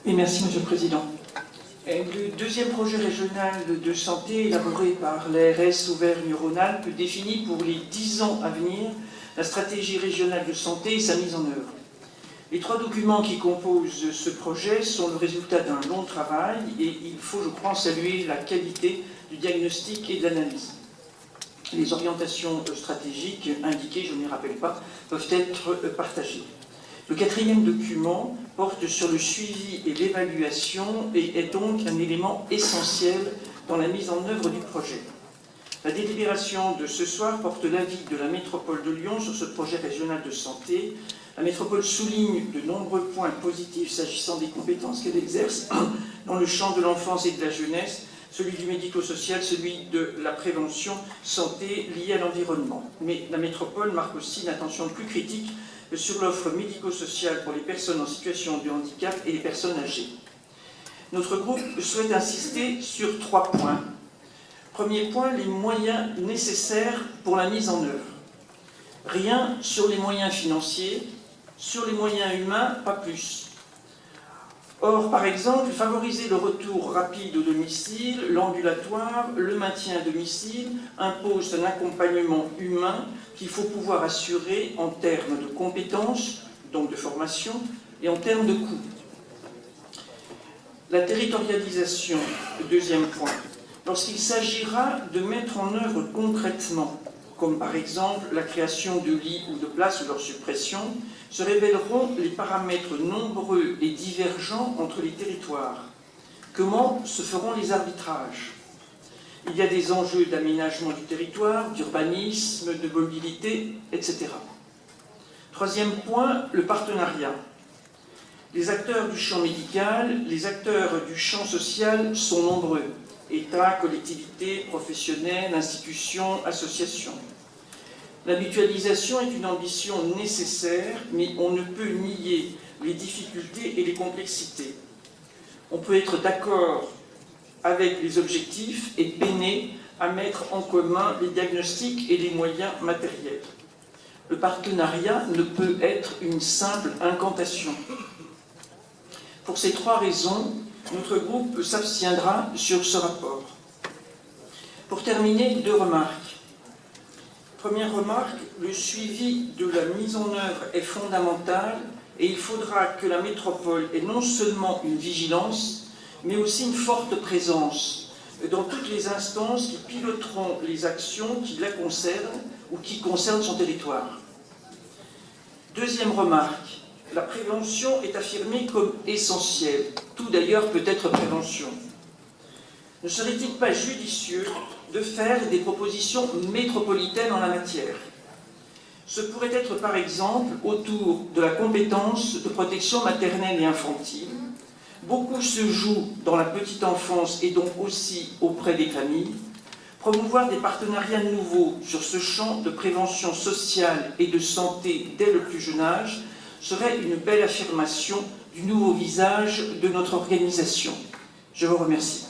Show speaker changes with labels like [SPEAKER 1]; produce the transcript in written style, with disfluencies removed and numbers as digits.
[SPEAKER 1] Oui, merci Monsieur le Président. Le deuxième projet régional de santé élaboré par l'ARS Auvergne-Rhône-Alpes définit pour les 10 ans à venir la stratégie régionale de santé et sa mise en œuvre. Les 3 documents qui composent ce projet sont le résultat d'un long travail et il faut, je crois, saluer la qualité du diagnostic et de l'analyse. Les orientations stratégiques indiquées, je ne les rappelle pas, peuvent être partagées. Le 4e document porte sur le suivi et l'évaluation et est donc un élément essentiel dans la mise en œuvre du projet. La délibération de ce soir porte l'avis de la métropole de Lyon sur ce projet régional de santé. La métropole souligne de nombreux points positifs s'agissant des compétences qu'elle exerce dans le champ de l'enfance et de la jeunesse, celui du médico-social, celui de la prévention santé liée à l'environnement. Mais la métropole marque aussi une attention plus critique sur l'offre médico-sociale pour les personnes en situation de handicap et les personnes âgées. Notre groupe souhaite insister sur 3 points. Premier point, les moyens nécessaires pour la mise en œuvre. Rien sur les moyens financiers, sur les moyens humains, pas plus. Or, par exemple, favoriser le retour rapide au domicile, l'ambulatoire, le maintien à domicile impose un accompagnement humain qu'il faut pouvoir assurer en termes de compétences, donc de formation, et en termes de coûts. La territorialisation, le 2e point. Lorsqu'il s'agira de mettre en œuvre concrètement, comme par exemple la création de lits ou de places ou leur suppression, se révéleront les paramètres nombreux et divergents entre les territoires. Comment se feront les arbitrages? Il y a des enjeux d'aménagement du territoire, d'urbanisme, de mobilité, etc. 3e point, le partenariat. Les acteurs du champ médical, les acteurs du champ social sont nombreux. État, collectivités, professionnels, institutions, associations. La mutualisation est une ambition nécessaire, mais on ne peut nier les difficultés et les complexités. On peut être d'accord avec les objectifs et peiner à mettre en commun les diagnostics et les moyens matériels. Le partenariat ne peut être une simple incantation. Pour ces 3 raisons, notre groupe s'abstiendra sur ce rapport. Pour terminer, 2 remarques. Première remarque, le suivi de la mise en œuvre est fondamental et il faudra que la métropole ait non seulement une vigilance, mais aussi une forte présence dans toutes les instances qui piloteront les actions qui la concernent ou qui concernent son territoire. 2e remarque, la prévention est affirmée comme essentielle. Tout d'ailleurs peut être prévention. Ne serait-il pas judicieux de faire des propositions métropolitaines en la matière? Ce pourrait être par exemple autour de la compétence de protection maternelle et infantile. Beaucoup se joue dans la petite enfance et donc aussi auprès des familles. Promouvoir des partenariats nouveaux sur ce champ de prévention sociale et de santé dès le plus jeune âge serait une belle affirmation du nouveau visage de notre organisation. Je vous remercie.